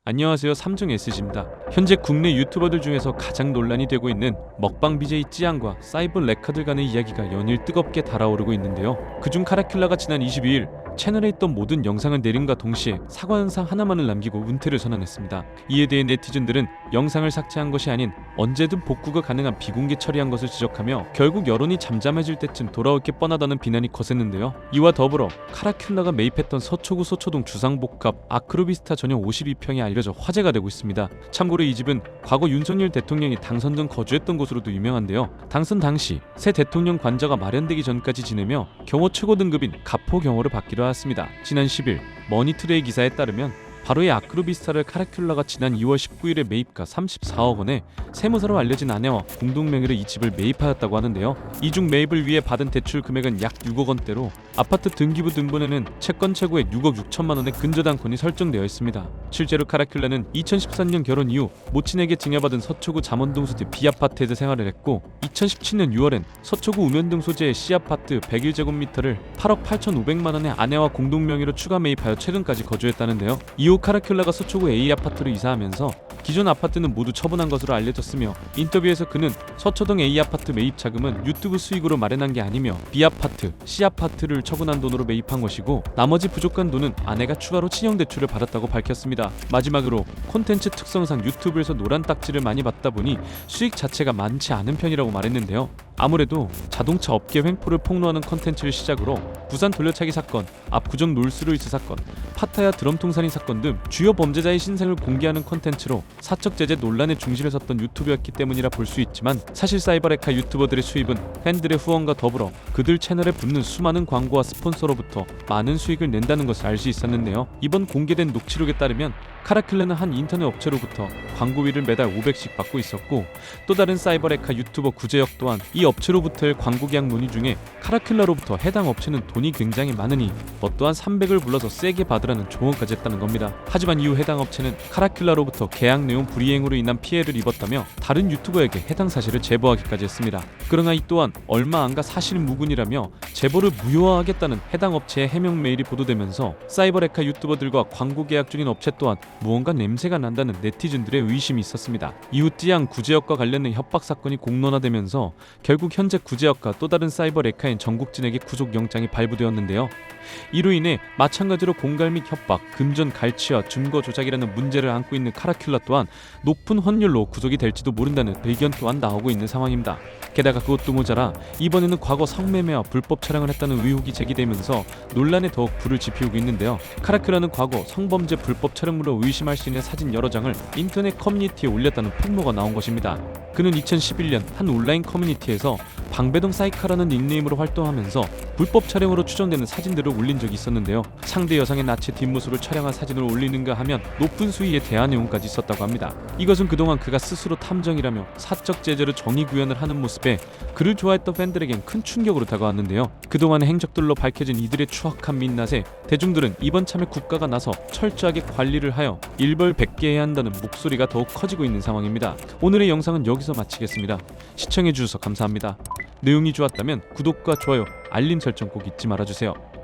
안녕하세요, 삼중 S입니다. 현재 국내 유튜버들 중에서 가장 논란이 되고 있는 먹방 BJ 찌양과 사이버 레카들 간의 이야기가 연일 뜨겁게 달아오르고 있는데요. 그중 카라큘라가 지난 22일 채널에 있던 모든 영상을 내림과 동시에 사과 영상 하나만을 남기고 은퇴를 선언했습니다. 이에 대해 네티즌들은 영상을 삭제한 것이 아닌 언제든 복구가 가능한 비공개 처리한 것을 지적하며 결국 여론이 잠잠해질 때쯤 돌아올 게 뻔하다는 비난이 거셌는데요. 이와 더불어 카라큘라가 매입했던 서초구 서초동 주상복합 아크로비스타 전용 52평이 알려져 화제가 되고 있습니다. 참고로 이 집은 과거 윤석열 대통령이 당선 전 거주했던 곳으로도 유명한데요. 당선 당시 새 대통령 관저가 마련되기 전까지 지내며 경호 최고 등급인 가포 경호를 받기로 하였습니다. 지난 10일 머니투데이 기사에 따르면 바로의 아크로비스타를 카라큘라가 지난 2월 19일에 매입가 34억 원에 세무사로 알려진 아내와 공동명의로 이 집을 매입하였다고 하는데요. 이중 매입을 위해 받은 대출 금액은 약 6억 원대로 아파트 등기부 등본에는 채권 최고액 6억 6천만 원의 근저당권이 설정되어 있습니다. 실제로 카라큘라는 2013년 결혼 이후 모친에게 증여받은 서초구 잠원동 소재 B아파트에서 생활을 했고 2017년 6월엔 서초구 우면동 소재의 C아파트 101제곱미터를 8억 8,500만 원의 아내와 공동명의로 추가 매입하여 최근까지 거주했다는데요. 이후 카라큘라가 서초구 A아파트로 이사하면서 기존 아파트는 모두 처분한 것으로 알려졌으며 인터뷰에서 그는 서초동 A아파트 매입 자금은 유튜브 수익으로 마련한 게 아니며 B아파트, C아파트를 처분한 돈으로 매입한 것이고 나머지 부족한 돈은 아내가 추가로 신용대출을 받았다고 밝혔습니다. 마지막으로 콘텐츠 특성상 유튜브에서 노란 딱지를 많이 받다 보니 수익 자체가 많지 않은 편이라고 말했는데요. 아무래도 자동차 업계 횡포를 폭로하는 콘텐츠를 시작으로 부산 돌려차기 사건, 압구정 롤스로이스 사건, 파타야 드럼통 살인 사건 등 주요 범죄자의 신상을 공개하는 콘텐츠로 사적 제재 논란의 중심에 섰던 유튜브였기 때문이라 볼 수 있지만 사실 사이버레카 유튜버들의 수입은 팬들의 후원과 더불어 그들 채널에 붙는 수많은 광고와 스폰서로부터 많은 수익을 낸다는 것을 알 수 있었는데요. 이번 공개된 녹취록에 따르면 카라큘라는 한 인터넷 업체로부터 광고비를 매달 500씩 받고 있었고 또 다른 사이버레카 유튜버 구제혁 또한 이 업체로부터의 광고 계약 논의 중에 카라큘라로부터 해당 업체는 돈이 굉장히 많으니 또한 300을 불러서 세게 받으라는 조언까지 했다는 겁니다. 하지만 이후 해당 업체는 카라큘라로부터 계약 내용 불이행으로 인한 피해를 입었다며 다른 유튜버에게 해당 사실을 제보하기까지 했습니다. 그러나 이 또한 얼마 안가 사실무근이라며 제보를 무효화하겠다는 해당 업체의 해명 메일이 보도되면서 사이버레카 유튜버들과 광고 계약 중인 업체 또한 무언가 냄새가 난다는 네티즌들의 의심이 있었습니다. 이후 띠양 구제혁과 관련된 협박 사건이 공론화되면서 결국 현재 구제혁과 또 다른 사이버레카인 정국진에게 구속영장이 발부되었는데요. 이로 인해 마찬가지로 공갈 및 협박, 금전 갈취와 증거 조작이라는 문제를 안고 있는 카라큘라 또한 높은 확률로 구속이 될지도 모른다는 의견 또한 나오고 있는 상황입니다. 게다가 그것도 모자라 이번에는 과거 성매매와 불법 촬영을 했다는 의혹이 제기되면서 논란에 더욱 불을 지피우고 있는데요. 카라큘라는 과거 성범죄 불법 촬영물로 의심할 수 있는 사진 여러 장을 인터넷 커뮤니티에 올렸다는 폭로가 나온 것입니다. 그는 2011년 한 온라인 커뮤니티에서 방배동 사이카라는 닉네임으로 활동하면서 불법 촬영으로 추정되는 사진들을 올린 적이 있었는데요. 상대 여성의 나체 뒷모습을 촬영한 사진을 올리는가 하면 높은 수위의 대화 내용까지 있었다고 합니다. 이것은 그동안 그가 스스로 탐정이라며 사적 제재로 정의 구현을 하는 모습에 그를 좋아했던 팬들에겐 큰 충격으로 다가왔는데요. 그동안의 행적들로 밝혀진 이들의 추악한 민낯에 대중들은 이번 참에 국가가 나서 철저하게 관리를 하여 일벌백계해야 한다는 목소리가 더욱 커지고 있는 상황입니다. 오늘의 영상은 여기서 마치겠습니다. 시청해주셔서 감사합니다. 내용이 좋았다면 구독과 좋아요, 알림 설정 꼭 잊지 말아주세요.